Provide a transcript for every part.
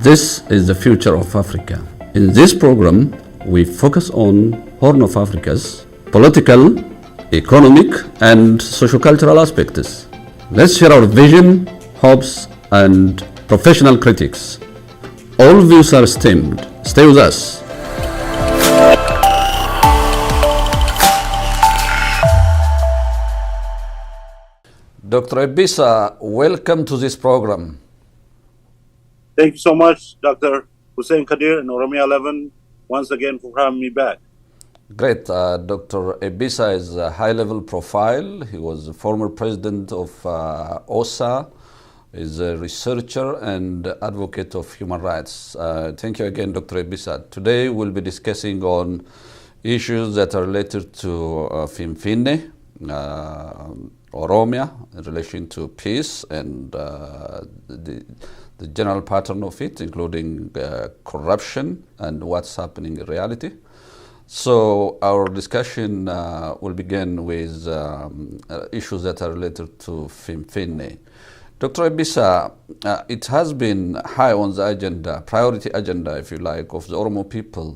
This is the future of Africa. In this program, we focus on Horn of Africa's political, economic, and socio-cultural aspects. Let's share our vision, hopes, and professional critics. All views are esteemed. Stay with us. Dr. Ebisa, welcome to this program. Thank you so much, Dr. Hussein Kadir and OROMIA11, once again for having me back. Great. Dr. Ebisa is a high-level profile. He was the former president of OSA, is a researcher and advocate of human rights. Thank you again, Dr. Ebisa. Today we'll be discussing on issues that are related to Finfinnee, Oromia, in relation to peace and the general pattern of it, including corruption and what's happening in reality. So our discussion will begin with issues that are related to Finfinnee. Dr. Ebisa, it has been high on the agenda, priority agenda, if you like, of the Oromo people.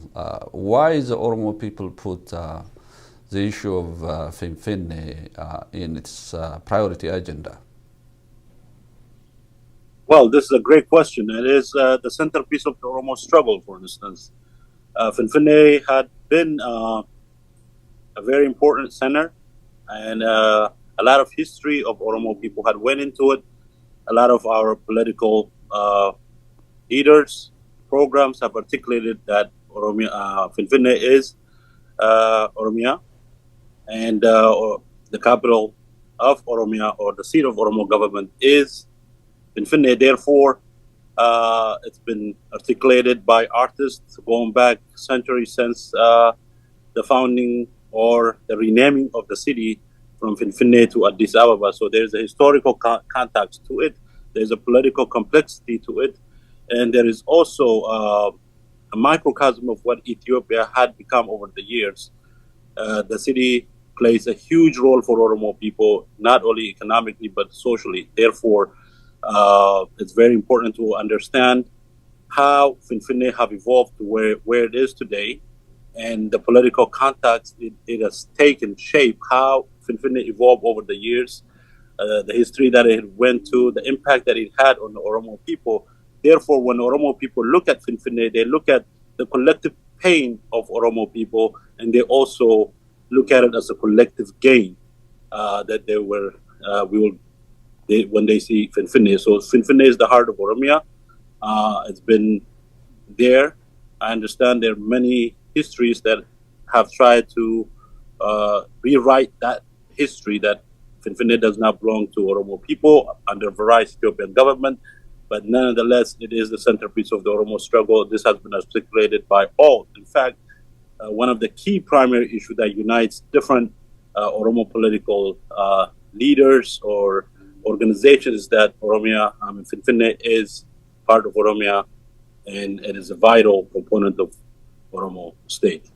Why the Oromo people put the issue of Finfinnee in its priority agenda? Well, this is a great question. It is the centerpiece of the Oromo struggle, for instance. Finfinnee had been a very important center, and a lot of history of Oromo people had went into it. A lot of our political leaders, programs have articulated that Finfinnee is Oromia, and the capital of Oromia, or the seat of Oromo government, is Finfinnee. Therefore, it's been articulated by artists going back centuries since the founding or the renaming of the city from Finfinnee to Addis Ababa. So there's a historical context to it. There's a political complexity to it. And there is also a microcosm of what Ethiopia had become over the years. The city plays a huge role for Oromo people, not only economically, but socially. Therefore, it's very important to understand how Finfinnee have evolved to where it is today, and the political context it has taken shape, how Finfinnee evolved over the years, the history that it went to, the impact that it had on the Oromo people. Therefore, when Oromo people look at Finfinnee, they look at the collective pain of Oromo people, and they also look at it as a collective gain that they were when they see Finfinnee. So Finfinnee is the heart of Oromia. It's been there. I understand there are many histories that have tried to rewrite that history, that Finfinnee does not belong to Oromo people under various Ethiopian government, but nonetheless, it is the centerpiece of the Oromo struggle. This has been articulated by all. In fact, one of the key primary issues that unites different Oromo political leaders or organizations that Oromia, Finfinnee is part of Oromia, and it is a vital component of Oromo state.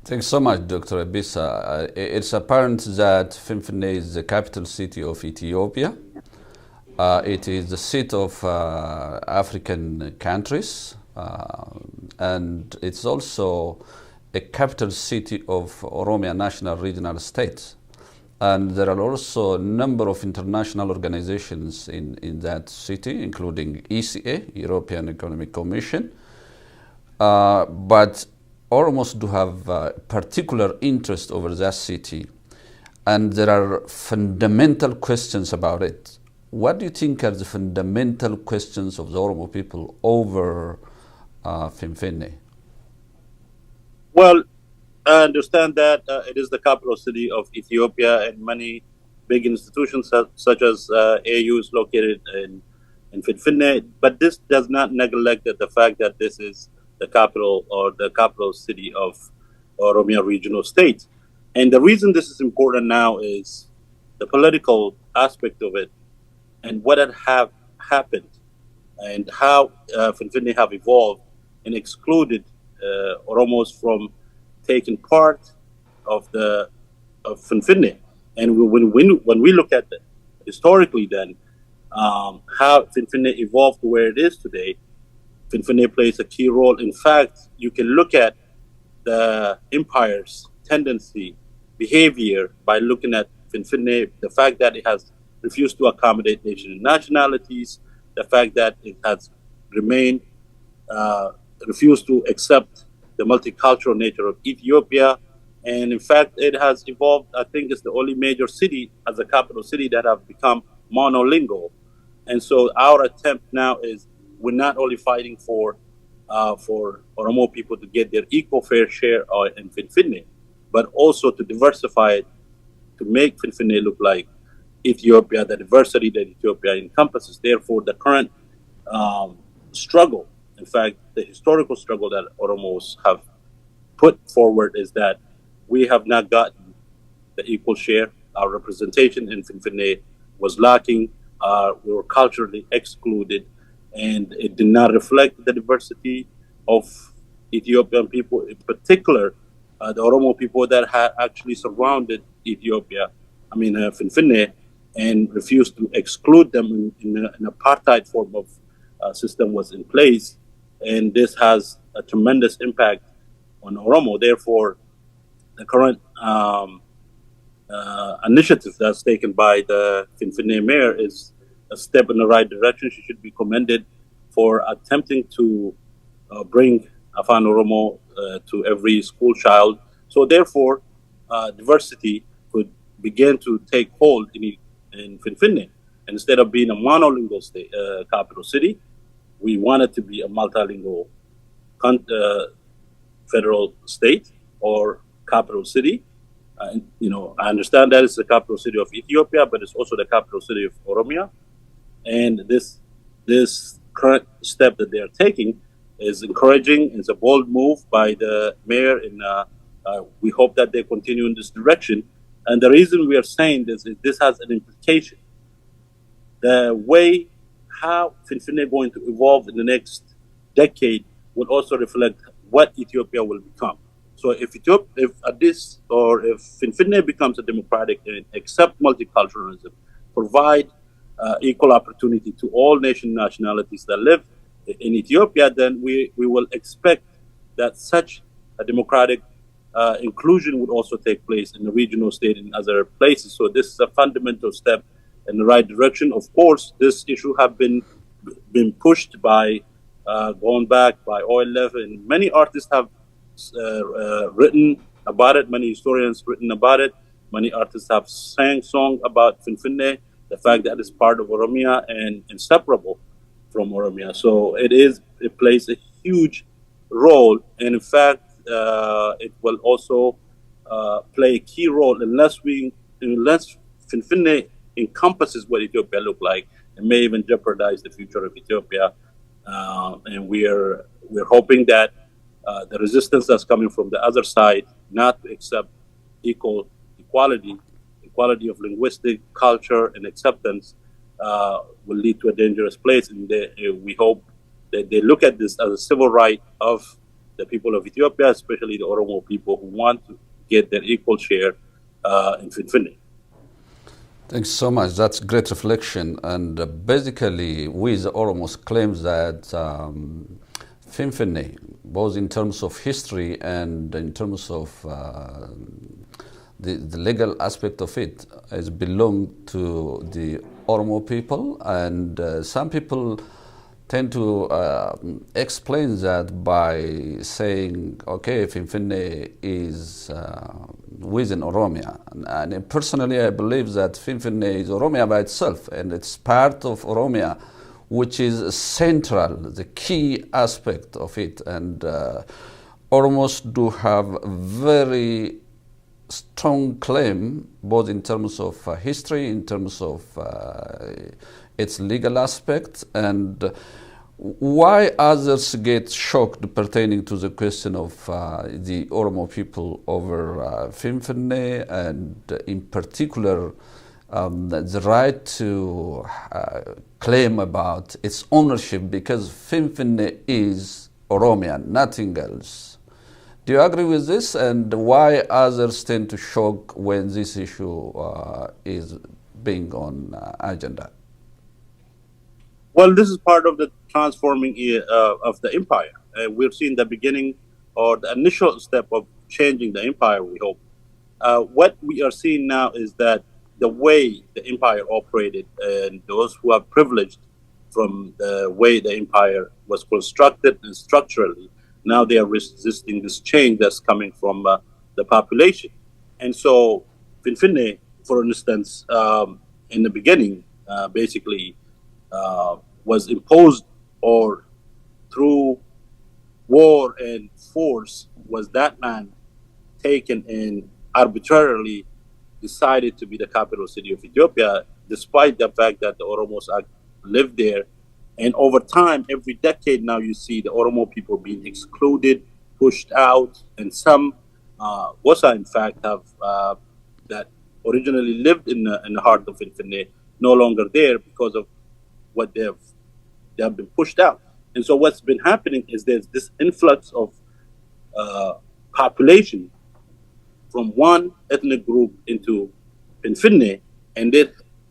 Thanks so much, Dr. Ebisa. It's apparent that Finfinnee is the capital city of Ethiopia. It is the seat of African countries, and it's also a capital city of Oromia National Regional State. And there are also a number of international organizations in that city, including ECA, European Economic Commission. But Oromos do have particular interest over that city, and there are fundamental questions about it. What do you think are the fundamental questions of the Oromo people over Finfinnee? Well, I understand that it is the capital city of Ethiopia, and many big institutions such as AU is located in Finfinnee. But this does not neglect the fact that this is the capital or the capital city of Oromia Regional State. And the reason this is important now is the political aspect of it and what had happened and how Finfinnee have evolved and excluded Oromos from taking part of Finfinnee. And when we look at it historically, then how Finfinnee evolved to where it is today. Finfinnee plays a key role. In fact, you can look at the empire's tendency, behavior by looking at Finfinnee, the fact that it has refused to accommodate nation nationalities, the fact that it has remained, refused to accept the multicultural nature of Ethiopia. And in fact, it has evolved. I think it's the only major city as a capital city that have become monolingual. And so our attempt now is we're not only fighting for Oromo people to get their equal fair share in Finfinnee, but also to diversify it, to make Finfinnee look like Ethiopia, the diversity that Ethiopia encompasses. Therefore, the current struggle, in fact, the historical struggle that Oromos have put forward is that we have not gotten the equal share. Our representation in Finfinnee was lacking. We were culturally excluded, and it did not reflect the diversity of Ethiopian people, in particular, the Oromo people that had actually surrounded Ethiopia, Finfinnee, and refused to exclude them in an apartheid form of system was in place. And this has a tremendous impact on Oromo. Therefore, the current initiative that's taken by the Finfinnee mayor is a step in the right direction. She should be commended for attempting to bring Afan Oromo to every school child. So therefore, diversity could begin to take hold in Finfinnee. And instead of being a monolingual state, capital city, we want it to be a multilingual federal state or capital city. I understand that it's the capital city of Ethiopia, but it's also the capital city of Oromia. And this current step that they are taking is encouraging. It's a bold move by the mayor, and we hope that they continue in this direction. And the reason we are saying this is this has an implication. The way how Finfinnee is going to evolve in the next decade will also reflect what Ethiopia will become. So if Finfinnee becomes a democratic and accept multiculturalism, provide equal opportunity to all nationalities that live in Ethiopia, then we will expect that such a democratic inclusion would also take place in the regional state and other places. So this is a fundamental step in the right direction. Of course, this issue have been pushed by going back by OROMIA11. Many artists have written about it. Many historians written about it. Many artists have sang song about Finfinnee, the fact that it's part of Oromia and inseparable from Oromia. So it plays a huge role, and in fact, it will also play a key role unless Finfinnee encompasses what Ethiopia look like. It may even jeopardize the future of Ethiopia. And we're hoping that the resistance that's coming from the other side, not to accept equality of linguistic culture and acceptance, will lead to a dangerous place. And we hope that they look at this as a civil right of the people of Ethiopia, especially the Oromo people who want to get their equal share in Finfinnee. Thanks so much. That's great reflection. And basically, we the Oromos claims that Finfinnee, both in terms of history and in terms of the legal aspect of it, has belonged to the Oromo people. And some people tend to explain that by saying, okay, Finfinnee is within Oromia. And personally, I believe that Finfinnee is Oromia by itself, and it's part of Oromia, which is central, the key aspect of it. And Oromos do have very strong claim, both in terms of history, in terms of its legal aspect, and why others get shocked pertaining to the question of the Oromo people over Finfinnee, and in particular the right to claim about its ownership, because Finfinnee is Oromia, nothing else. Do you agree with this, and why others tend to shock when this issue is being on agenda? Well, this is part of the transforming of the empire. We've seen the beginning or the initial step of changing the empire, we hope. What we are seeing now is that the way the empire operated and those who are privileged from the way the empire was constructed and structurally, now they are resisting this change that's coming from the population. And so, Finfinnee, for instance, in the beginning, basically was imposed or through war and force was that land taken and arbitrarily decided to be the capital city of Ethiopia, despite the fact that the Oromos lived there. And over time, every decade now, you see the Oromo people being excluded, pushed out, and some Wasa, in fact, have that originally lived in the heart of Finfinnee, no longer there because of what they have been pushed out. And so what's been happening is there's this influx of population from one ethnic group into Finfinnee, and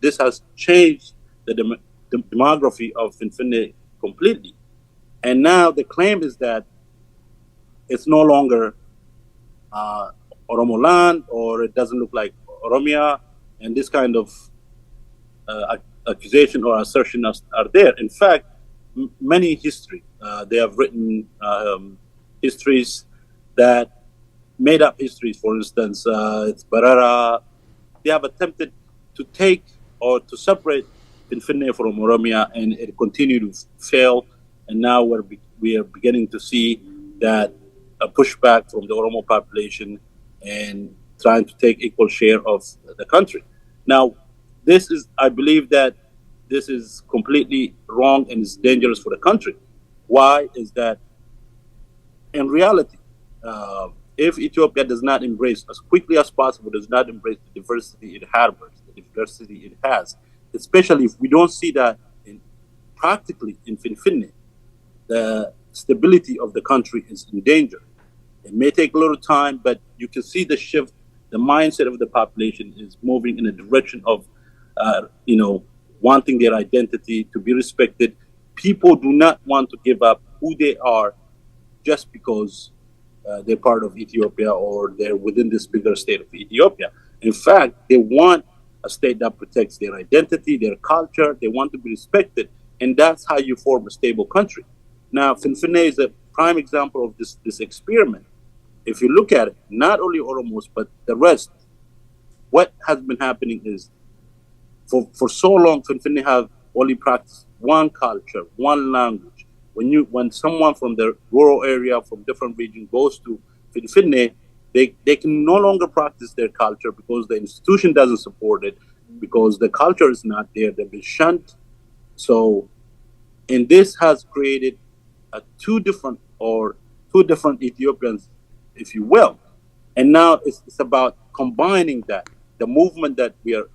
this has changed the demography of Finfinnee completely. And now the claim is that it's no longer Oromo land, or it doesn't look like Oromia, and this kind of accusation or assertion are there. In fact, many history, they have written histories that made up histories. For instance, it's Barara. They have attempted to take or to separate Finfinnee from Oromia, and it continued to fail. And now we are beginning to see that a pushback from the Oromo population and trying to take equal share of the country. Now, this is, I believe that this is completely wrong and is dangerous for the country. Why is that? In reality, if Ethiopia does not embrace as quickly as possible, does not embrace the diversity it harbors, the diversity it has, especially if we don't see that practically in Finfinnee, the stability of the country is in danger. It may take a little time, but you can see the shift. The mindset of the population is moving in a direction of, wanting their identity to be respected. People do not want to give up who they are just because they're part of Ethiopia or they're within this bigger state of Ethiopia. In fact, they want a state that protects their identity, their culture. They want to be respected, and that's how you form a stable country. Now, Finfinnee is a prime example of this experiment. If you look at it, not only Oromos, but the rest, what has been happening is for so long, Finfinnee have only practiced one culture, one language. When someone from the rural area, from different region goes to Finfinnee, they can no longer practice their culture because the institution doesn't support it, because the culture is not there. They've been shunned. So, and this has created two different Ethiopians, if you will. And now it's about combining that, the movement that we are,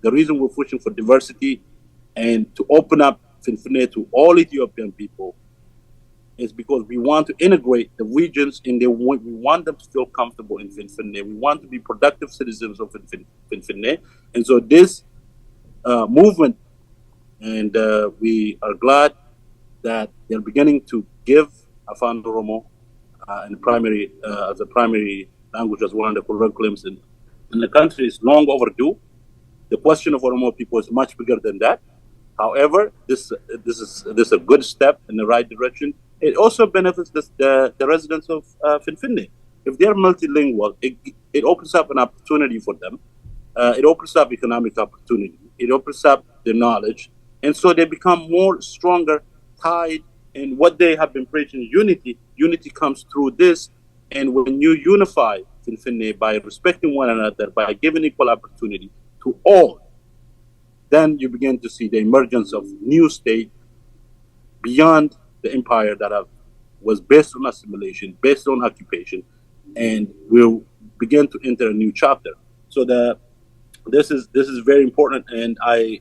the reason we're pushing for diversity and to open up Finfinnee to all Ethiopian people is because we want to integrate the regions and we want them to feel comfortable in Finfinnee. We want to be productive citizens of Finfinnee. And so this movement, and we are glad that they're beginning to give Afan Oromo as a primary language as one of the curriculums in the country is long overdue. The question of Oromo people is much bigger than that. However, this is a good step in the right direction. It also benefits the residents of Finfinnee. If they're multilingual, it opens up an opportunity for them. It opens up economic opportunity. It opens up their knowledge. And so they become more stronger, tied in what they have been preaching, unity. Unity comes through this. And when you unify Finfinnee by respecting one another, by giving equal opportunity to all, then you begin to see the emergence of new state beyond the empire that was based on assimilation, based on occupation, and we'll begin to enter a new chapter. So this is very important, and I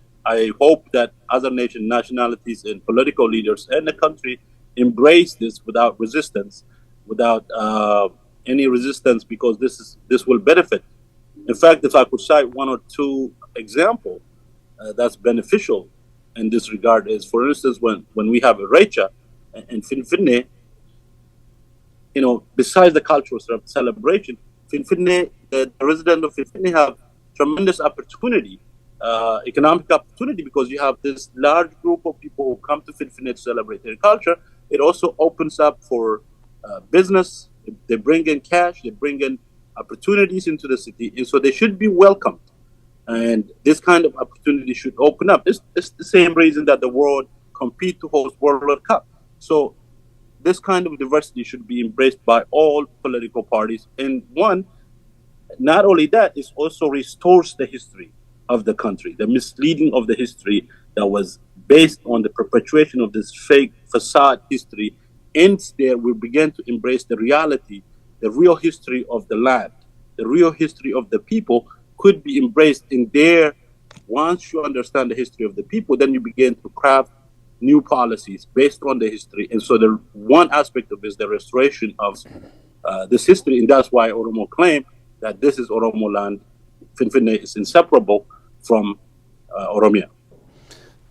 hope that other nationalities and political leaders in the country embrace this without resistance, without any resistance, because this will benefit. In fact, if I could cite one or two examples that's beneficial in this regard is, for instance, when we have a Recha in Finfinnee, besides the cultural celebration, Finfinnee, the residents of Finfinnee have tremendous opportunity, economic opportunity, because you have this large group of people who come to Finfinnee to celebrate their culture. It also opens up for business. They bring in cash, they bring in opportunities into the city, and so they should be welcomed. And this kind of opportunity should open up. It's the same reason that the world compete to host World Cup. So this kind of diversity should be embraced by all political parties. And not only that, it also restores the history of the country, the misleading of the history that was based on the perpetuation of this fake facade history. Instead, we begin to embrace the reality, the real history of the land, the real history of the people could be embraced in there. Once you understand the history of the people, then you begin to craft new policies based on the history. And so the one aspect of it is the restoration of this history. And that's why Oromo claim that this is Oromo land. Finfinnee is inseparable from Oromia.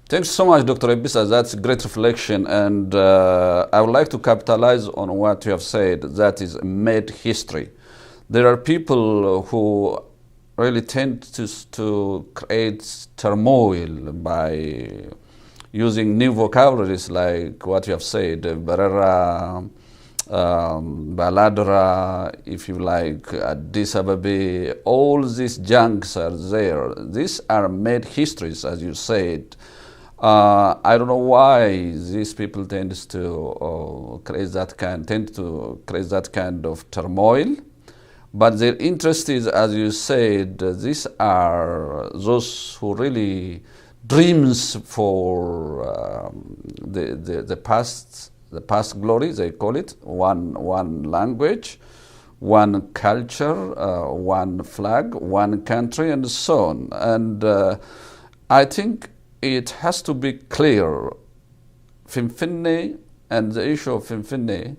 Thanks so much, Dr. Ebisa. That's a great reflection. And I would like to capitalize on what you have said, that is made history. There are people who really tend to create turmoil by using new vocabularies like what you have said, Barera, Baladra, if you like, Addis Ababa, all these junks are there. These are made histories, as you said. I don't know why these people tend to create that kind of turmoil. But their interest is, as you said, these are those who really dreams for the past glory, they call it, one language, one culture, one flag, one country, and so on. And I think it has to be clear, Finfinnee and the issue of Finfinnee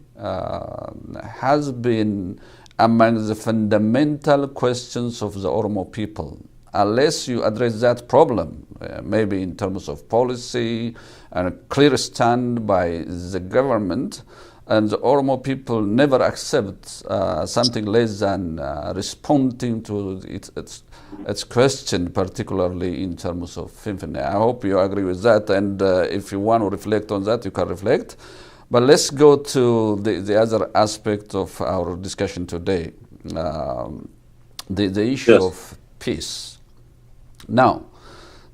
has been among the fundamental questions of the Oromo people. Unless you address that problem, maybe in terms of policy and a clear stand by the government, and the Oromo people never accept something less than responding to its question, particularly in terms of Finfinnee. I hope you agree with that, and if you want to reflect on that, you can reflect. But let's go to the other aspect of our discussion today, the issue of peace. Now,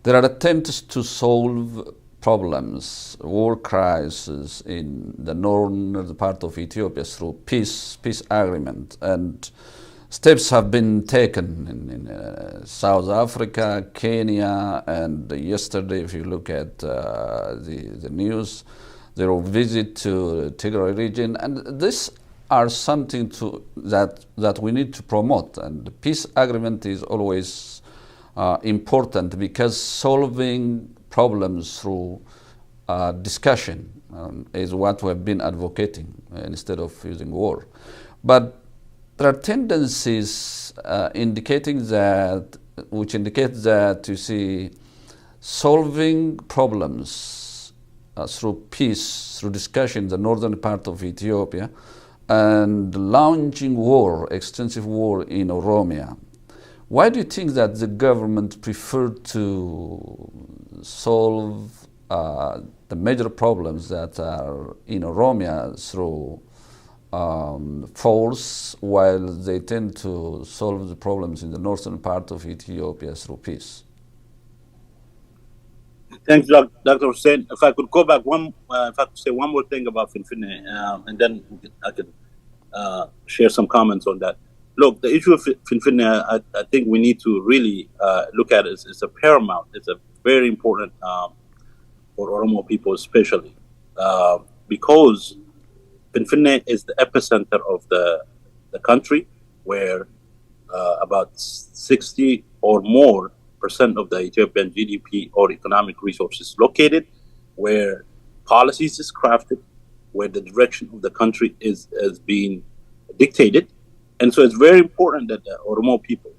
there are attempts to solve problems, war crises in the northern part of Ethiopia through peace agreement, and steps have been taken in South Africa, Kenya, and yesterday, if you look at the news, there was a visit to Tigray region, and these are something that we need to promote. And the peace agreement is always important because solving problems through discussion is what we have been advocating instead of using war. But there are tendencies which indicate that you see solving problems through peace, through discussion in the northern part of Ethiopia, and launching war, extensive war in Oromia. Why do you think that the government preferred to solve the major problems that are in Oromia through force, while they tend to solve the problems in the northern part of Ethiopia through peace? Thanks, Dr. Hussein. If I could go back if I could say one more thing about Finfinnee, and then I could share some comments on that. Look, the issue of Finfinnee, I think we need to really look at it as a paramount. It's a very important for Oromo people, especially because Finfinnee is the epicenter of the country, where about 60 or more % of the Ethiopian GDP or economic resources located, where policies is crafted, where the direction of the country is being dictated. And so it's very important that the Oromo people,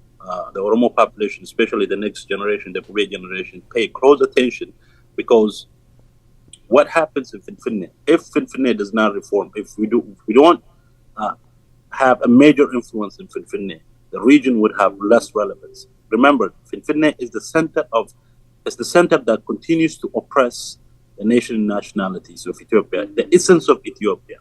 the Oromo population, especially the next generation, the Pueblo generation, pay close attention because what happens in Finfinnee, if Finfinnee does not reform, if we don't have a major influence in Finfinnee, the region would have less relevance. Remember, Finfinnee is the center that continues to oppress the nation and nationalities of Ethiopia. The essence of Ethiopia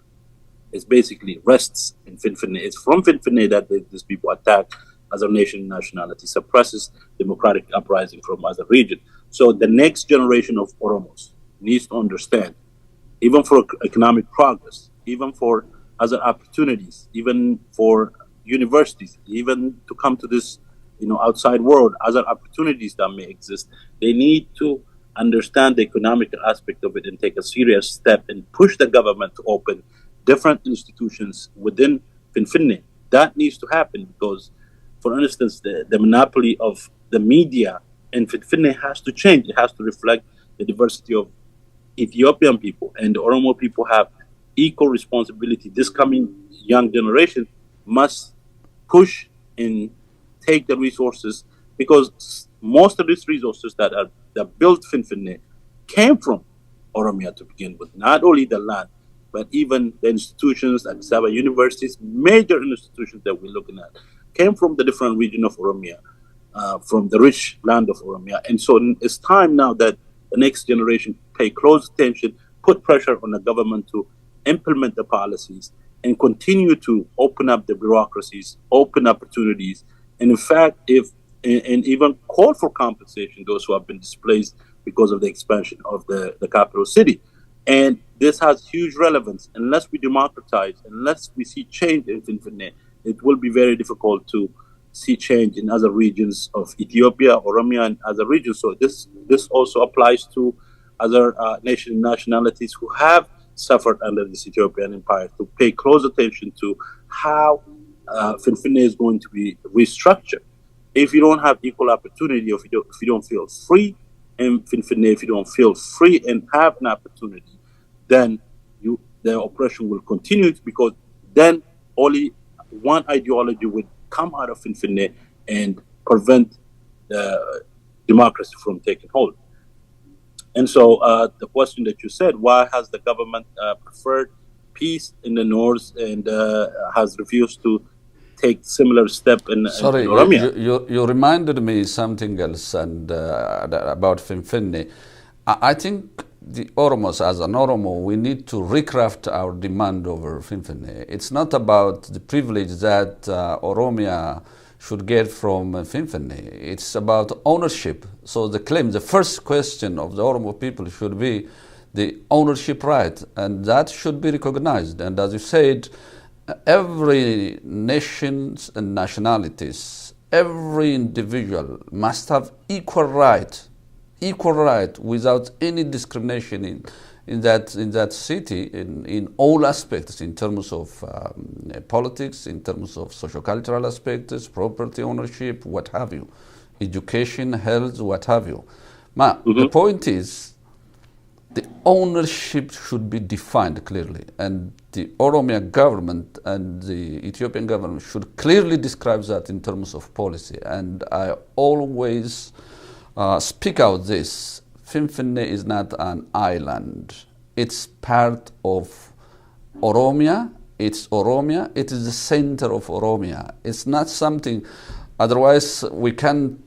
is basically rests in Finfinnee. It's from Finfinnee that these people attack other nation and nationalities, suppresses democratic uprising from other regions. So the next generation of Oromos needs to understand, even for economic progress, even for other opportunities, even for universities, even to come to this, outside world, other opportunities that may exist, they need to understand the economic aspect of it and take a serious step and push the government to open different institutions within Finfinnee. That needs to happen because, for instance, the monopoly of the media in Finfinnee has to change. It has to reflect the diversity of Ethiopian people, and the Oromo people have equal responsibility. This coming young generation must push and take the resources, because most of these resources that built Finfinnee came from Oromia to begin with. Not only the land, but even the institutions like Saba universities, major institutions that we're looking at, came from the different region of Oromia, from the rich land of Oromia. And so it's time now that the next generation pay close attention, put pressure on the government to implement the policies, and continue to open up the bureaucracies, open opportunities, and in fact, and even call for compensation those who have been displaced because of the expansion of the capital city. And this has huge relevance. Unless we democratize, unless we see change in Finfinnee, it will be very difficult to see change in other regions of Ethiopia, Oromia, and other regions. So this also applies to other nationalities who have suffered under this Ethiopian empire, to pay close attention to how Finfinnee is going to be restructured. If you don't have equal opportunity, if you don't feel free in Finfinnee, if you don't feel free and have an opportunity, then the oppression will continue, because then only one ideology would come out of Finfinnee and prevent the democracy from taking hold. And so the question that you said, why has the government preferred peace in the north and has refused to take similar step in Oromia? You reminded me something else and about Finfinnee. I think the Oromos, as an Oromo, we need to recraft our demand over Finfinnee. It's not about the privilege that Oromia should get from Finfinnee. It's about ownership. So the first question of the Oromo people should be the ownership right, and that should be recognized. And as you said, every nation and nationalities, every individual must have equal right without any discrimination in that city, in all aspects, in terms of politics, in terms of socio-cultural aspects, property ownership, what have you, education, health, what have you. The point is, the ownership should be defined clearly, and the Oromia government and the Ethiopian government should clearly describe that in terms of policy. And I always speak out this. Finfinnee is not an island. It's part of Oromia. It's Oromia. It is the center of Oromia. It's not something, otherwise we can.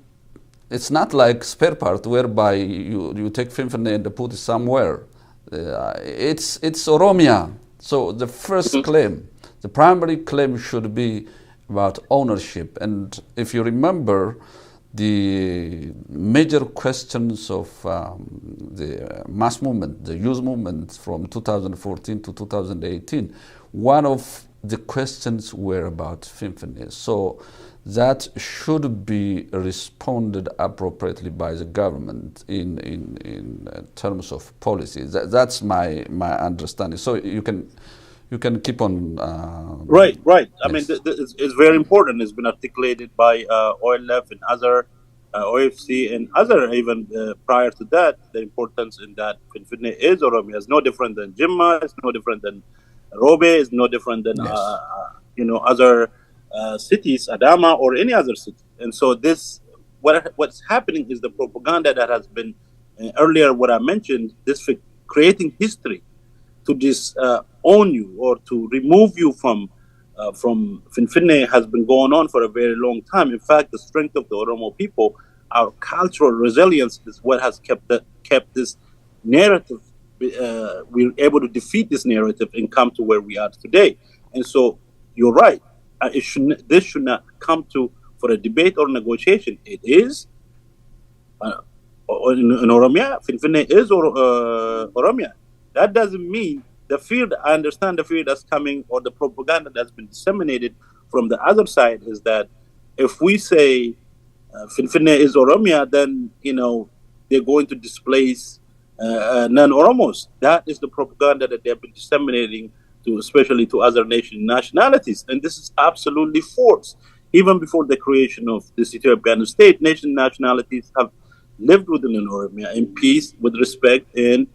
It's not like spare part whereby you take Finfinnee and put it somewhere. It's Oromia. So the first claim, the primary claim should be about ownership. And if you remember, the major questions of the mass movement, the youth movement from 2014 to 2018, one of the questions were about Finfinnee. So that should be responded appropriately by the government in terms of policy. That's my understanding. So you can keep on. Right. Yes. I mean, it's very important. It's been articulated by OLF and other OFC and other, even prior to that, the importance in that Finfinnee is Oromia. It's no different than Jimma. It's no different than Robe. It's no different than other cities, Adama or any other city. And so what's happening is the propaganda that has been earlier what I mentioned, this creating history to disown you or to remove you from Finfinnee has been going on for a very long time. In fact, the strength of the Oromo people, our cultural resilience, is what has kept this narrative. We're able to defeat this narrative and come to where we are today. And so, you're right. This should not come to for a debate or negotiation. It is in Oromia. Finfinnee is Oromia. That doesn't mean the fear. I understand the fear that's coming or the propaganda that's been disseminated from the other side is that if we say Finfinnee is Oromia, then they're going to displace non-Oromos. That is the propaganda that they've been disseminating to, especially to other nationalities, and this is absolutely false. Even before the creation of this Ethiopian state, nationalities have lived within an Oromia in peace, with respect, and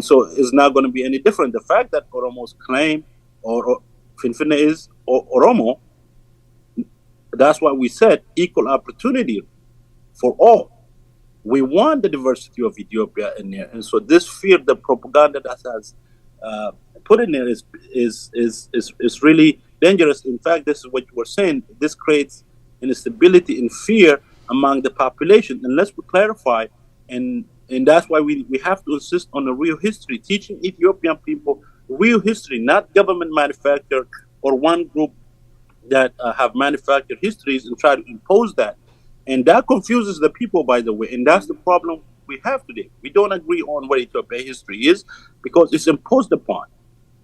so it's not going to be any different. The fact that Oromos claim or Finfinnee is Oromo, that's why we said equal opportunity for all. We want the diversity of Ethiopia in there, and so this fear, the propaganda that has put in there, is really dangerous. In fact, this is what you were saying. This creates instability and fear among the population. And let's clarify, and that's why we have to insist on a real history, teaching Ethiopian people real history, not government manufactured or one group that have manufactured histories and try to impose that. And that confuses the people, by the way. And that's the problem we have today. We don't agree on what Ethiopian history is because it's imposed upon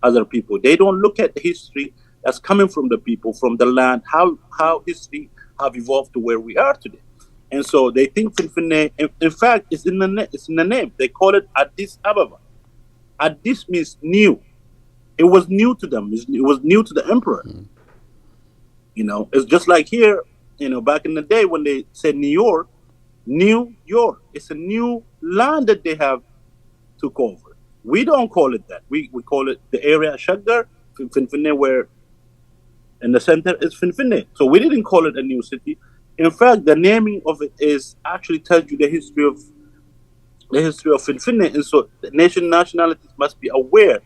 other people. They don't look at the history that's coming from the people, from the land, how history have evolved to where we are today. And so they think Finfinnee, in fact, it's in the name. They call it Addis Ababa. Addis means new. It was new to them. It was new to the emperor. It's just like here, back in the day when they said New York, it's a new land that they have took over. We don't call it that. We call it the area Shaggar, Finfinnee, where in the center is Finfinnee. So we didn't call it a new city. In fact, the naming of it is actually tells you the history of Finfinnee. And so the nationalities must be aware.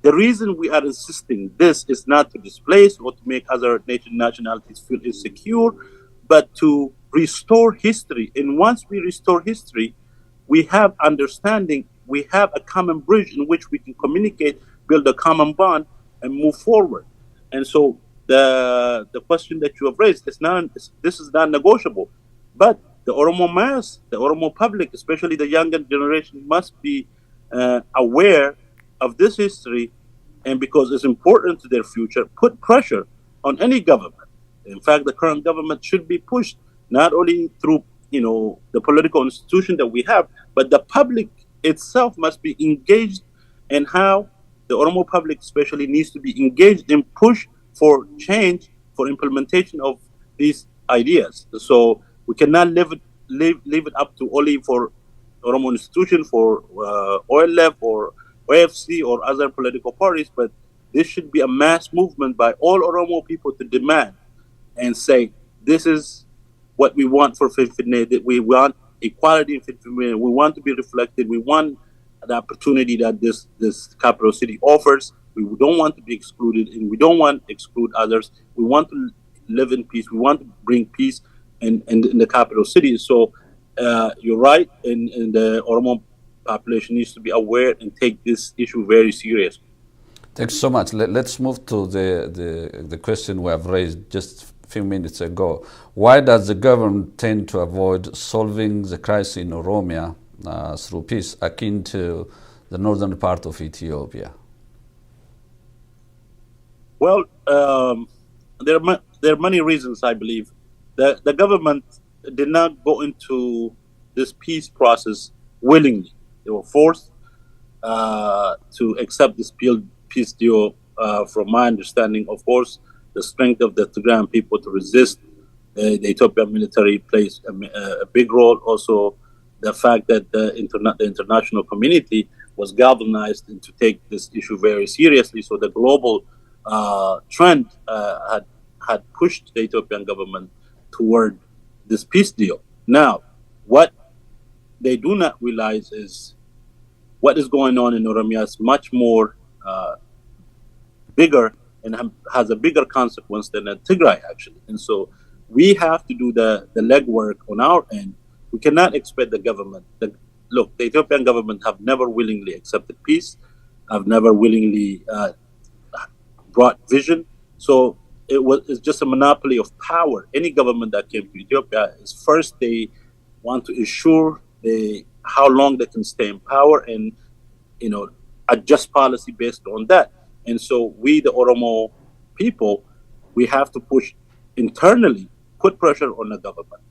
The reason we are insisting this is not to displace or to make other nationalities feel insecure, but to restore history. And once we restore history, we have understanding, we have a common bridge in which we can communicate, build a common bond, and move forward. And so the question that you have raised this is not negotiable. But the Oromo mass, the Oromo public, especially the younger generation, must be aware of this history, and because it's important to their future, put pressure on any government. In fact, the current government should be pushed not only through the political institution that we have, but the public itself must be engaged in how the Oromo public especially needs to be engaged and push for change, for implementation of these ideas. So we cannot leave it up to only for Oromo institution, for OLF or OFC or other political parties, but this should be a mass movement by all Oromo people to demand and say, this is what we want for Finfinnee, that we want equality in Finfinnee, we want to be reflected, we want the opportunity that this capital city offers. We don't want to be excluded, and we don't want to exclude others. We want to live in peace. We want to bring peace in the capital city. So you're right, and the Oromo population needs to be aware and take this issue very seriously. Thanks so much. Let's move to the question we have raised just a few minutes ago. Why does the government tend to avoid solving the crisis in Oromia through peace, akin to the northern part of Ethiopia? Well, there are many reasons, I believe. The government did not go into this peace process willingly. They were forced to accept this peace deal. From my understanding, of course, the strength of the Tigrayan people to resist the Ethiopian military plays a big role. Also, the fact that the international community was galvanized to take this issue very seriously. So the global trend had pushed the Ethiopian government toward this peace deal. Now, what they do not realize is what is going on in Oromia is much more bigger and has a bigger consequence than Tigray, actually. And so we have to do the legwork on our end. We cannot expect the government. Look, the Ethiopian government have never willingly accepted peace, have never willingly brought vision. So it's just a monopoly of power. Any government that came to Ethiopia is first they want to ensure how long they can stay in power and adjust policy based on that. And so we, the Oromo people, we have to push internally, put pressure on the government.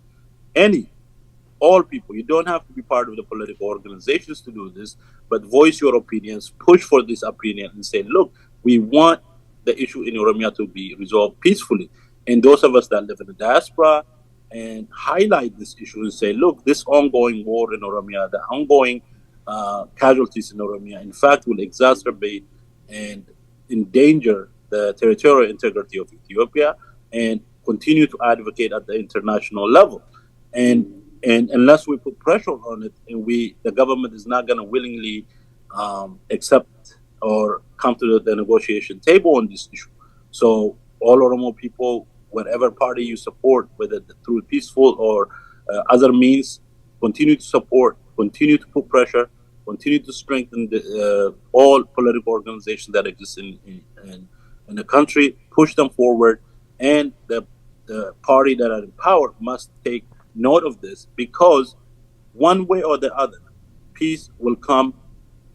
All people, you don't have to be part of the political organizations to do this, but voice your opinions, push for this opinion and say, look, we want the issue in Oromia to be resolved peacefully. And those of us that live in the diaspora and highlight this issue and say, look, this ongoing war in Oromia, the ongoing casualties in Oromia, in fact, will exacerbate and endanger the territorial integrity of Ethiopia and continue to advocate at the international level. And unless we put pressure on it, and the government is not going to willingly accept or come to the negotiation table on this issue. So all Oromo people, whatever party you support, whether through peaceful or other means, continue to support, continue to put pressure, continue to strengthen all political organizations that exist in the country, push them forward, and the party that are in power must take note of this, because one way or the other, peace will come,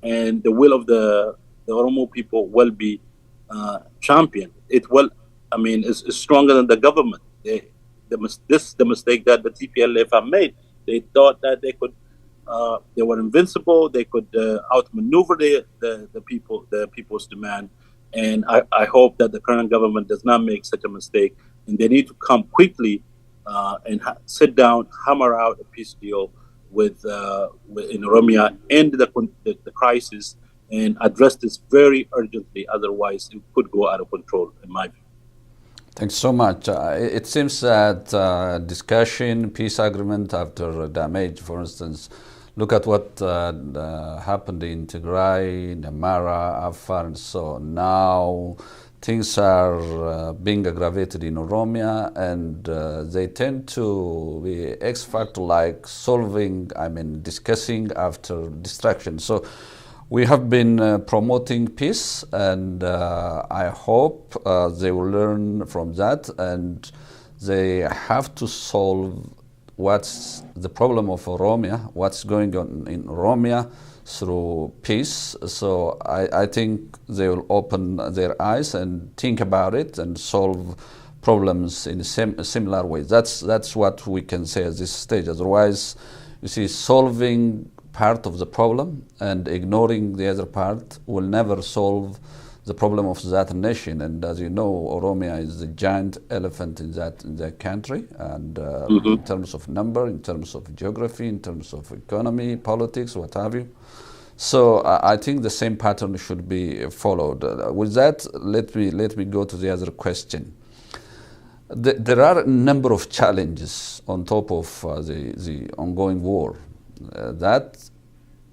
and the will of the Oromo people will be championed. It will, is stronger than the government. The mistake that the TPLF have made. They thought that they could, they were invincible. They could outmaneuver the people's demand. And I hope that the current government does not make such a mistake. And they need to come quickly and sit down, hammer out a peace deal in Oromia, end the crisis, and address this very urgently. Otherwise, it could go out of control, in my view. Thanks so much. It seems that discussion, peace agreement after damage, for instance, look at what happened in Tigray, in Amara, Afar, and so on. Now things are being aggravated in Oromia, and they tend to be X-factor like discussing after distraction. So we have been promoting peace, and I hope they will learn from that, and they have to solve what's the problem of Oromia, what's going on in Oromia through peace. So I think they will open their eyes and think about it and solve problems in a similar way. That's what we can say at this stage. Otherwise, you see, solving part of the problem and ignoring the other part will never solve the problem of that nation. And as you know, Oromia is the giant elephant in that country, and in terms of number, in terms of geography, in terms of economy, politics, what have you. So I think the same pattern should be followed. With that, let me go to the other question. There are a number of challenges on top of the ongoing war. That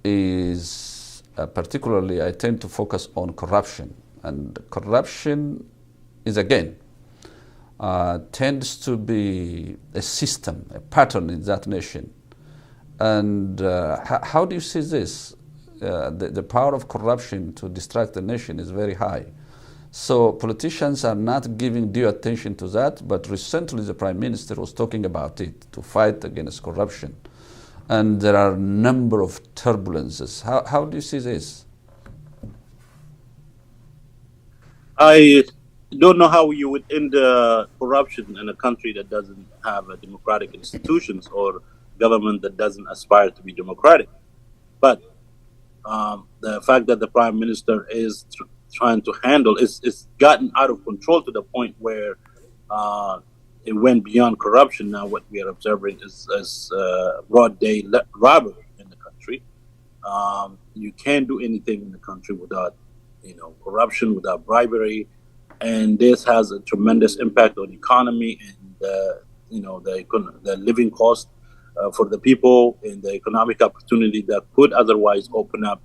is particularly, I tend to focus on corruption. And corruption is, again, tends to be a system, a pattern in that nation. And how do you see this? The power of corruption to distract the nation is very high. So politicians are not giving due attention to that, but recently the Prime Minister was talking about it, to fight against corruption. And there are a number of turbulences. How do you see this? I don't know how you would end corruption in a country that doesn't have democratic institutions or government that doesn't aspire to be democratic. But the fact that the Prime Minister is trying to handle it's gotten out of control to the point where it went beyond corruption. Now what we are observing is broad day robbery in the country. You can't do anything in the country without corruption, without bribery, and this has a tremendous impact on the economy and the living cost. for the people and the economic opportunity that could otherwise open up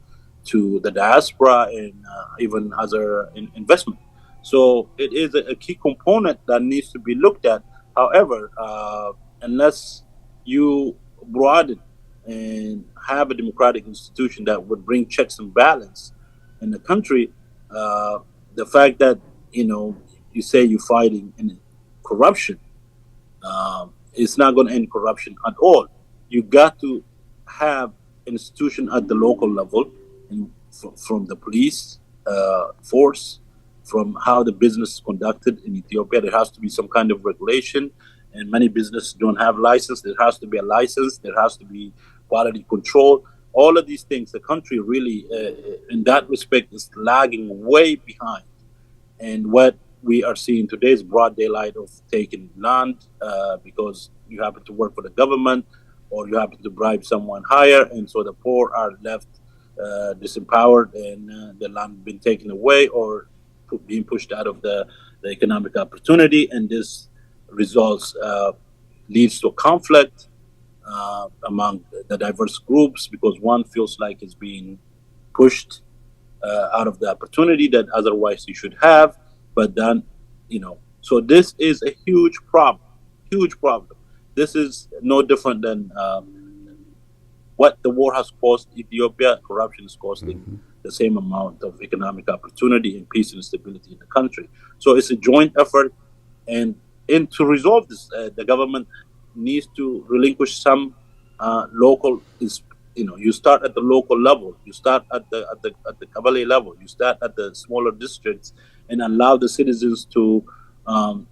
to the diaspora and even other investment. So it is a key component that needs to be looked at. However, unless you broaden and have a democratic institution that would bring checks and balance in the country, the fact that you say you're fighting in corruption, it's not going to end corruption at all. You got to have an institution at the local level, and from the police force, from how the business is conducted in Ethiopia. There has to be some kind of regulation, and many businesses don't have license. There has to be a license. There has to be quality control. All of these things, the country really, in that respect, is lagging way behind. And what we are seeing today is broad daylight of taking land because you happen to work for the government or you happen to bribe someone higher, and so the poor are left disempowered and the land been taken away or being pushed out of the economic opportunity, and this results leads to a conflict among the diverse groups because one feels like it's being pushed out of the opportunity that otherwise you should have. But then, so this is a huge problem. This is no different than what the war has cost Ethiopia. Corruption is costing the same amount of economic opportunity and peace and stability in the country. So it's a joint effort, and to resolve this, the government needs to relinquish some local. You start at the local level. You start at the Kabale level. You start at the smaller districts, and allow the citizens to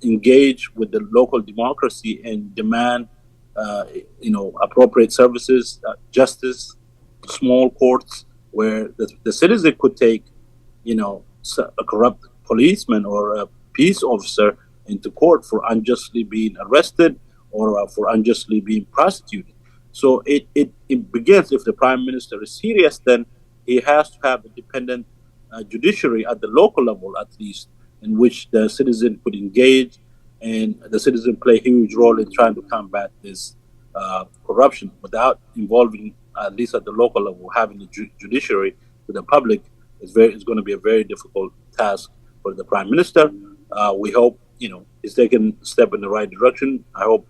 engage with the local democracy and demand, appropriate services, justice, small courts, where the citizen could take, a corrupt policeman or a peace officer into court for unjustly being arrested or for unjustly being prosecuted. So it begins, if the prime minister is serious, then he has to have a dependent judiciary at the local level, at least, in which the citizen could engage, and the citizen play a huge role in trying to combat this corruption without involving, at least at the local level, having the judiciary to the public is going to be a very difficult task for the prime minister. We hope, he's taking a step in the right direction. I hope,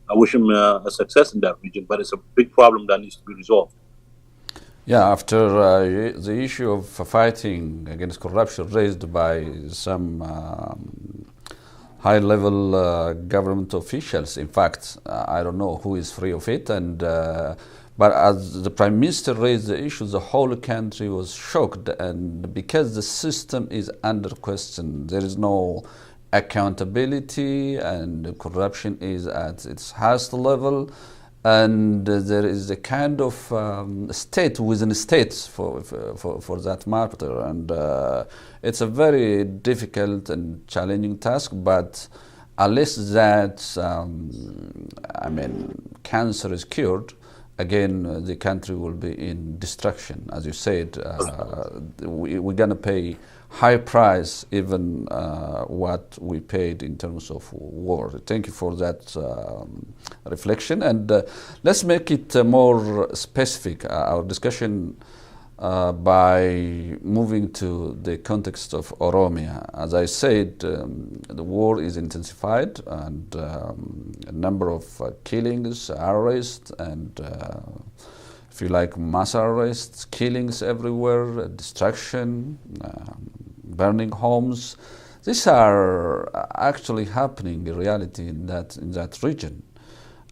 I wish him a success in that region, but it's a big problem that needs to be resolved. Yeah, after the issue of fighting against corruption raised by some high-level government officials, in fact, I don't know who is free of it, but as the Prime Minister raised the issue, the whole country was shocked, and because the system is under question, there is no accountability, and corruption is at its highest level, and there is a kind of state within states for that matter, and it's a very difficult and challenging task. But unless that, cancer is cured, again the country will be in destruction. As you said, we're gonna pay high price, even what we paid in terms of war. Thank you for that reflection, and let's make it more specific, our discussion, by moving to the context of Oromia. As I said, the war is intensified, and a number of killings, arrests, and if you like, mass arrests, killings everywhere, destruction, burning homes. These are actually happening in reality in that region.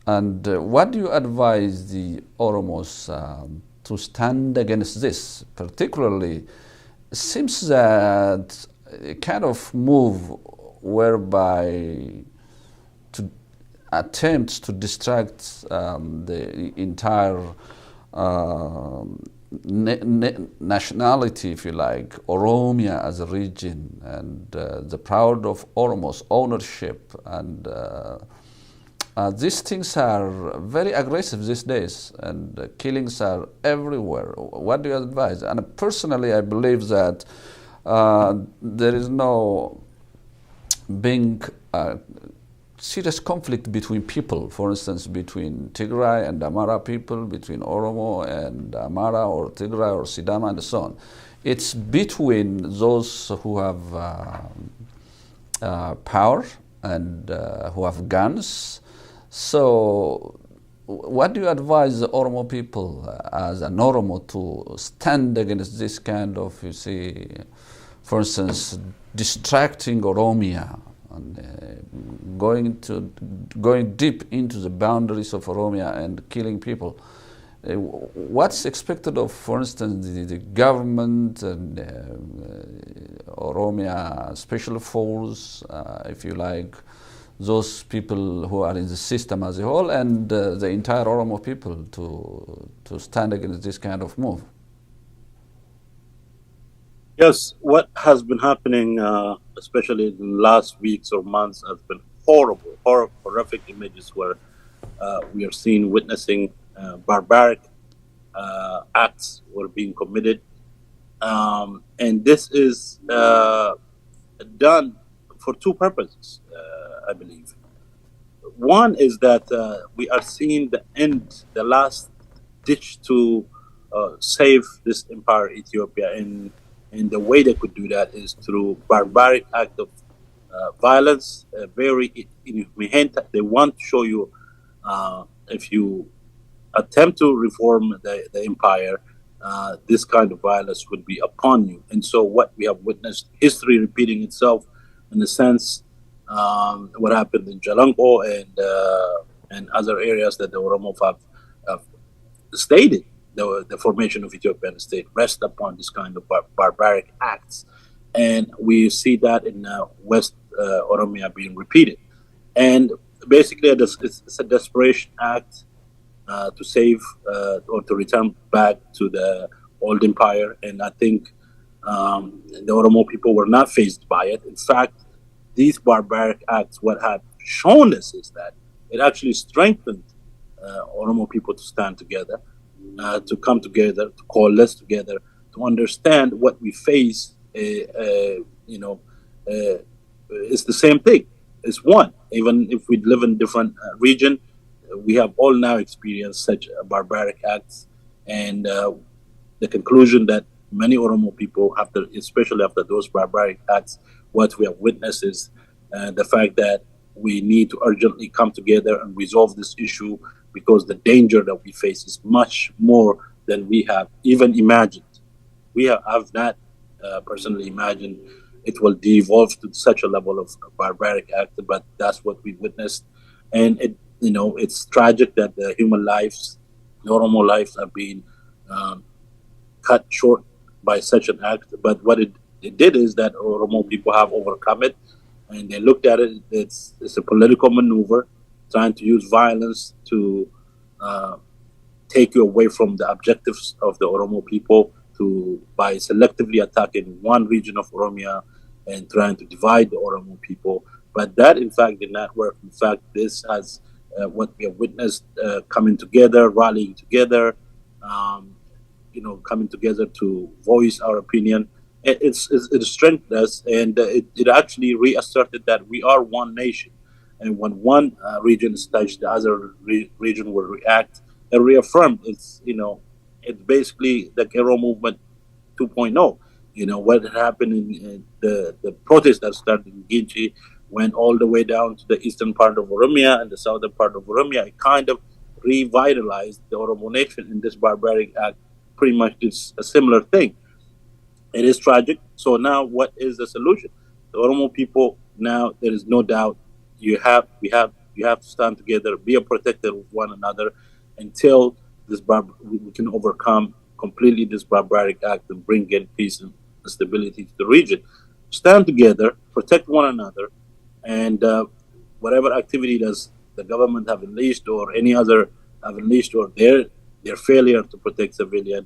And what do you advise the Oromos to stand against this? Particularly, it seems that a kind of move whereby to attempts to distract the entire nationality, if you like, Oromia as a region, and the proud of Oromos ownership, and these things are very aggressive these days, and killings are everywhere. What do you advise? And personally, I believe that there is no being serious conflict between people, for instance, between Tigray and Amara people, between Oromo and Amara, or Tigray or Sidama, and so on. It's between those who have power and who have guns. So what do you advise the Oromo people as an Oromo to stand against this kind of, you see, for instance, distracting Oromia and going deep into the boundaries of Oromia and killing people? What's expected of, for instance, the government and Oromia Special Force, if you like, those people who are in the system as a whole, and the entire Oromo people to stand against this kind of move? Yes, what has been happening, especially in the last weeks or months, has been horrific images where we are witnessing barbaric acts were being committed. And this is done for two purposes, I believe. One is that we are seeing the last ditch to save this empire, Ethiopia, and the way they could do that is through barbaric act of violence, very inhumane. They want to show you if you attempt to reform the empire, this kind of violence would be upon you. And so what we have witnessed, history repeating itself in a sense, what happened in Jalango and other areas that the Oromo have stated, the formation of Ethiopian state rests upon this kind of barbaric acts. And we see that in West Oromia being repeated. And basically, it's a desperation act to save or to return back to the old empire. And I think the Oromo people were not fazed by it. In fact, these barbaric acts, what have shown us is that it actually strengthened Oromo people to stand together, to come together, to coalesce together, to understand what we face. It's the same thing. It's one. Even if we live in different region, we have all now experienced such barbaric acts, and the conclusion that many Oromo people, especially after those barbaric acts, what we have witnessed is the fact that we need to urgently come together and resolve this issue, because the danger that we face is much more than we have even imagined. I've not personally imagined it will devolve to such a level of barbaric act, but that's what we witnessed. And it's tragic that the human lives, the Oromo lives, are being cut short by such an act. But what it did is that Oromo people have overcome it, and they looked at it. It's a political maneuver, trying to use violence to take you away from the objectives of the Oromo people, by selectively attacking one region of Oromia and trying to divide the Oromo people. But that, in fact, did not work. In fact, this has what we have witnessed, coming together, rallying together, coming together to voice our opinion. It strengthened us, and it actually reasserted that we are one nation. And when one region is touched, the other region will react and reaffirm. It's basically the Kero movement 2.0. What happened in the protest that started in Ginchi went all the way down to the eastern part of Oromia and the southern part of Oromia. It kind of revitalized the Oromo nation, and this barbaric act pretty much did a similar thing. It is tragic. So now what is the solution? The Oromo people, now there is no doubt, you have to stand together, be a protector of one another until we can overcome completely this barbaric act and bring in peace and stability to the region. Stand together, protect one another, and whatever activity does the government have unleashed or any other have unleashed, or their failure to protect civilian,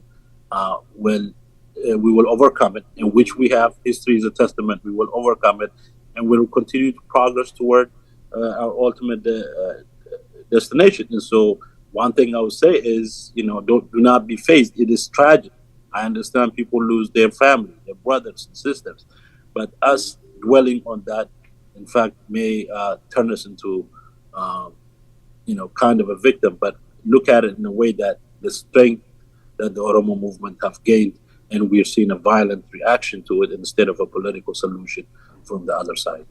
we will overcome it, in which we have history is a testament. We will overcome it, and we will continue to progress toward our ultimate destination. And so one thing I would say is, do not be fazed. It is tragic. I understand people lose their family, their brothers and sisters, but us dwelling on that in fact, may turn us into, kind of a victim. But look at it in a way that the strength that the Oromo movement have gained, and we're seeing a violent reaction to it instead of a political solution from the other side.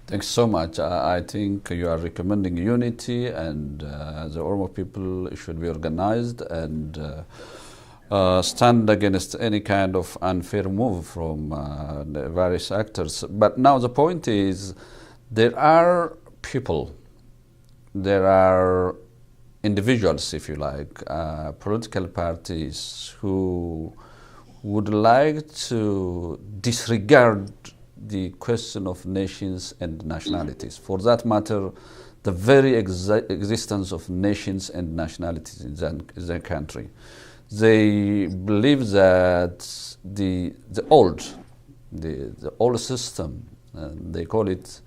Thanks so much. I think you are recommending unity, and the Oromo people should be organized and stand against any kind of unfair move from the various actors. But now the point is, there are people, there are individuals, if you like, political parties who would like to disregard the question of nations and nationalities. For that matter, the very existence of nations and nationalities in their country. They believe that the old system, they call it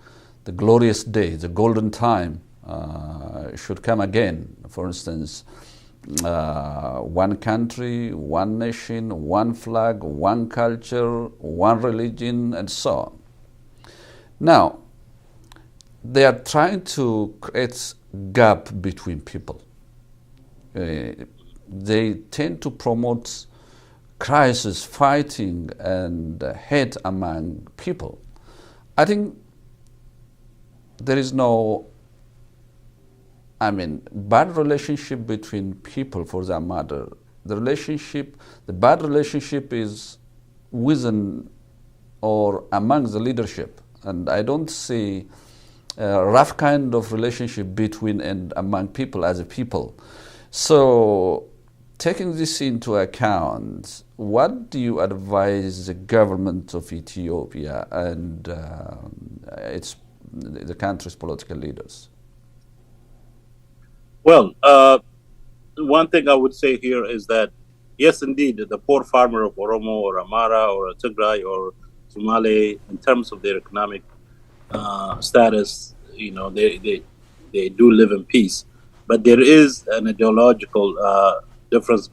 the glorious day, the golden time, should come again. For instance, one country, one nation, one flag, one culture, one religion, and so on. Now, they are trying to create gap between people. They tend to promote crisis, fighting, and hate among people. I think there is no bad relationship between people, for that matter. The bad relationship is within or among the leadership. And I don't see a rough kind of relationship between and among people as a people. So, taking this into account, what do you advise the government of Ethiopia and the country's political leaders? Well, one thing I would say here is that, yes, indeed, the poor farmer of Oromo or Amara or Tigray or Somali, in terms of their economic status, they do live in peace. But there is an ideological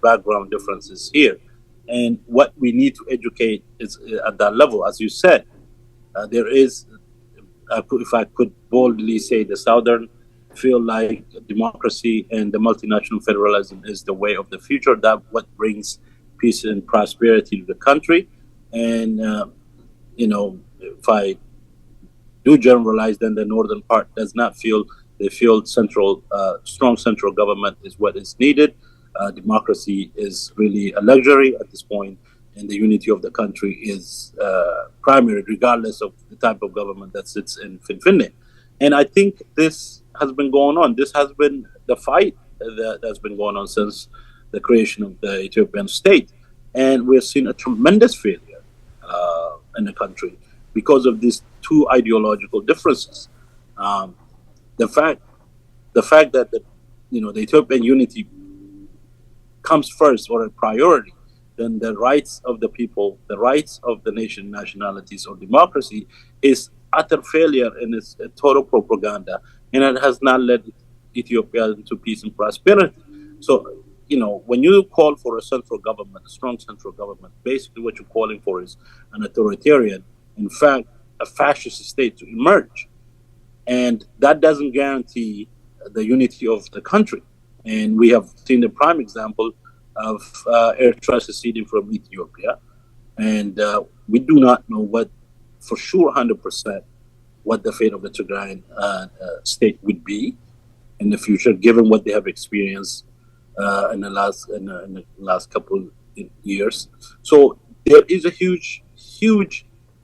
background differences here. And what we need to educate is at that level. As you said, there is, if I could boldly say, the Southern feel like democracy and the multinational federalism is the way of the future. That what brings peace and prosperity to the country. And, if I do generalize, then the northern part does not feel, they feel strong central government is what is needed. Democracy is really a luxury at this point, and the unity of the country is primary, regardless of the type of government that sits in Finfinnee. And I think this has been going on. This has been the fight that's been going on since the creation of the Ethiopian state. And we've seen a tremendous failure in the country because of these two ideological differences. The fact that the Ethiopian unity comes first or a priority, then the rights of the people, the rights of the nation, nationalities, or democracy is utter failure, and it's a total propaganda, and it has not led Ethiopia into peace and prosperity. So, when you call for a central government, a strong central government, basically what you're calling for is an authoritarian, in fact, a fascist state to emerge. And that doesn't guarantee the unity of the country. And we have seen the prime example of Eritrea seceding from Ethiopia. And we do not know for sure 100% what the fate of the Tigrayan state would be in the future, given what they have experienced in the last couple of years. So there is a huge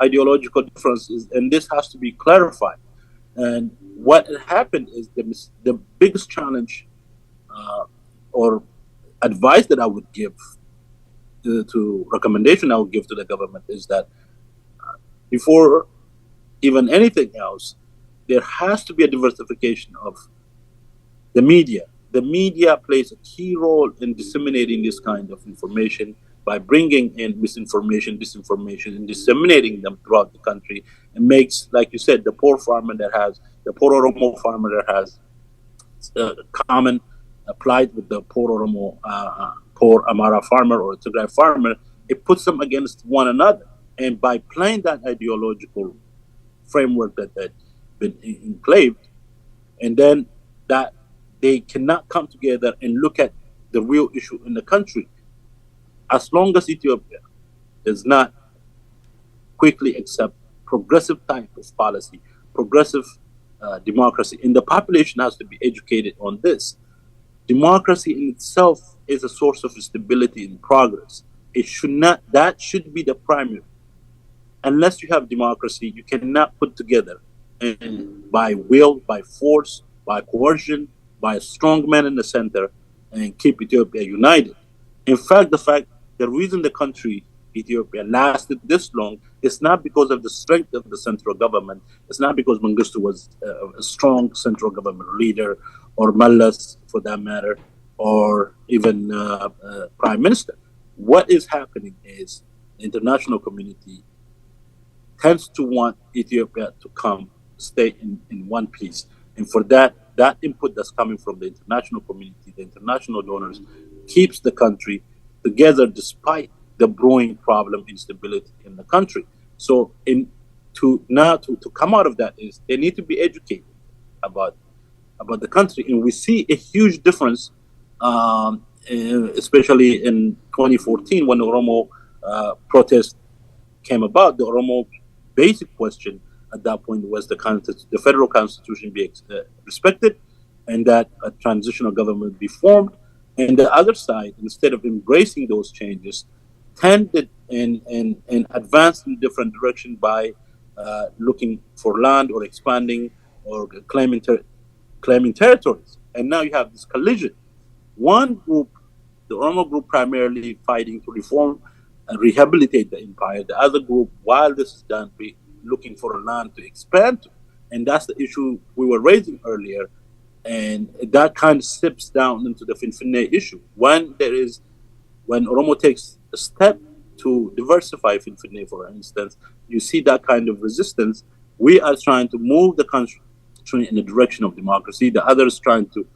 ideological difference, and this has to be clarified. And what happened is the biggest challenge or advice that I would give to recommendation I would give to the government is that before even anything else, there has to be a diversification of the media. The media plays a key role in disseminating this kind of information by bringing in misinformation, disinformation, and disseminating them throughout the country. It makes, like you said, the poor Oromo farmer that has common applied with the poor Oromo, poor Amara farmer or Tigray farmer, it puts them against one another. And by playing that ideological framework that been enclaved, and then that they cannot come together and look at the real issue in the country. As long as Ethiopia does not quickly accept progressive type of policy, progressive democracy, and the population has to be educated on this. Democracy in itself is a source of stability and progress. It should not, that should be the primary. Unless you have democracy, you cannot put together, and by will, by force, by coercion, by a strong man in the center, and keep Ethiopia united. In fact, the reason the country Ethiopia lasted this long is not because of the strength of the central government. It's not because Mengistu was a strong central government leader, or Mallas for that matter, or even prime minister. What is happening is the international community tends to want Ethiopia to stay in one piece. And for that input that's coming from the international community, the international donors, keeps the country together despite the brewing problem instability in the country. So to come out of that is they need to be educated about the country. And we see a huge difference, especially in 2014 when the Oromo protest came about. The Oromo basic question at that point was the federal constitution be respected, and that a transitional government be formed. And the other side, instead of embracing those changes, tended and advanced in different direction by looking for land or expanding or claiming territories. And now you have this collision. One group, the Oromo group, primarily fighting to reform and rehabilitate the empire. The other group, while this is done, be looking for a land to expand to. And that's the issue we were raising earlier. And that kind of slips down into the Finfinnee issue. When Oromo takes a step to diversify Finfinnee, for instance, you see that kind of resistance. We are trying to move the country in the direction of democracy. The others trying to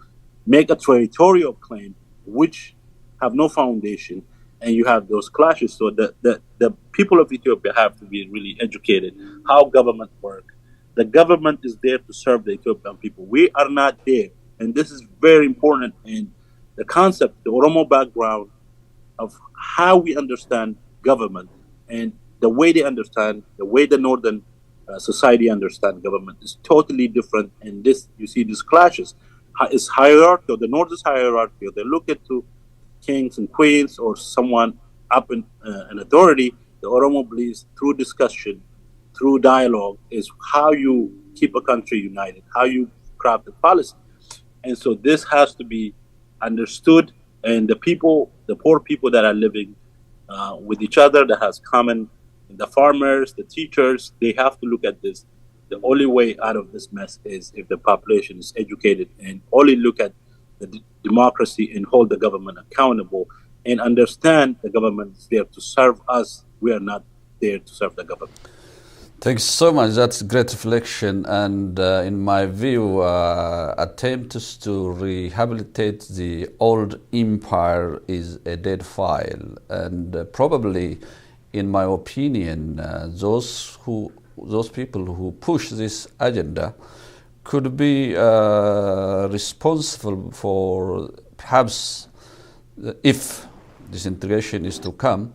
make a territorial claim, which have no foundation, and you have those clashes. So the people of Ethiopia have to be really educated how government works. The government is there to serve the Ethiopian people. We are not there. And this is very important in the concept, the Oromo background of how we understand government, and the way they understand, the way the northern society understand government is totally different. And this, you see these clashes. It's hierarchical. The north is hierarchical. They look at to kings and queens or someone up in an authority. The Oromo believes through discussion, through dialogue, is how you keep a country united, how you craft a policy. And so this has to be understood. And the people, the poor people that are living with each other, that has common, the farmers, the teachers, they have to look at this. The only way out of this mess is if the population is educated and only look at the democracy and hold the government accountable and understand the government is there to serve us. We are not there to serve the government. Thanks so much. That's great reflection. And in my view, attempts to rehabilitate the old empire is a dead file. And probably, in my opinion, those people who push this agenda could be responsible for, perhaps, if this integration is to come,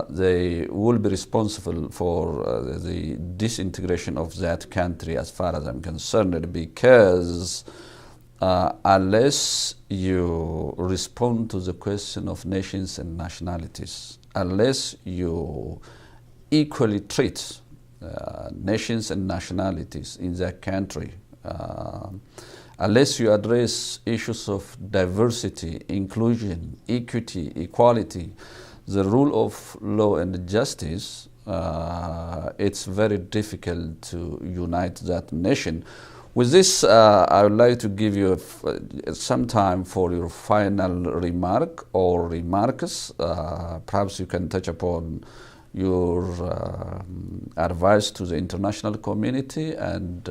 they will be responsible for the disintegration of that country, as far as I'm concerned, because unless you respond to the question of nations and nationalities, unless you equally treat nations and nationalities in that country, unless you address issues of diversity, inclusion, equity, equality, the rule of law and justice, it's very difficult to unite that nation. With this, I would like to give you some time for your final remark or remarks. Perhaps you can touch upon your advice to the international community, and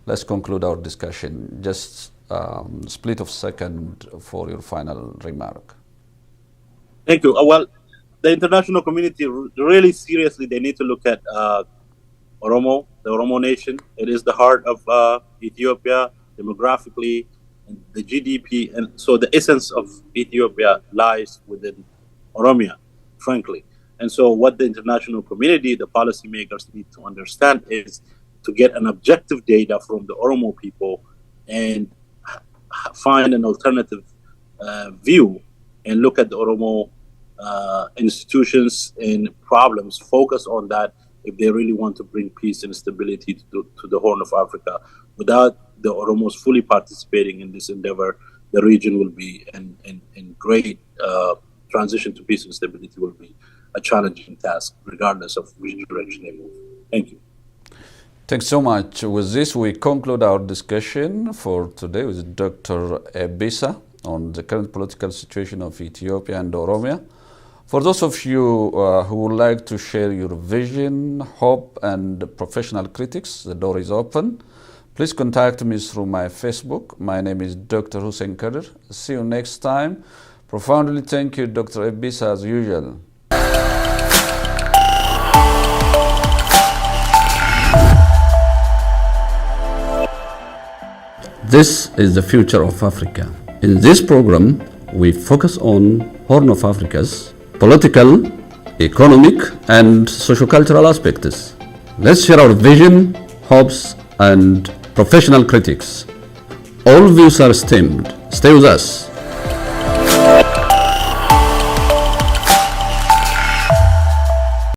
let's conclude our discussion. Just split of second for your final remark. Thank you. Well, the international community really seriously, they need to look at the Oromo nation. It is the heart of Ethiopia demographically and the GDP. And so the essence of Ethiopia lies within Oromia, frankly. And so what the international community, the policymakers need to understand is to get an objective data from the Oromo people and find an alternative view and look at the Oromo institutions and problems, focus on that if they really want to bring peace and stability to the Horn of Africa. Without the Oromos fully participating in this endeavor, the region will be in great transition to peace and stability will be a challenging task, regardless of which direction they move. Thank you. Thanks so much. With this, we conclude our discussion for today with Dr. Ebbisa on the current political situation of Ethiopia and Oromia. For those of you who would like to share your vision, hope, and professional critics, the door is open. Please contact me through my Facebook. My name is Dr. Hussein Kadir. See you next time. Profoundly thank you, Dr. Ebbisa, as usual. This is the future of Africa. In this program, we focus on Horn of Africa's political, economic, and socio-cultural aspects. Let's share our vision, hopes, and professional critics. All views are esteemed. Stay with us.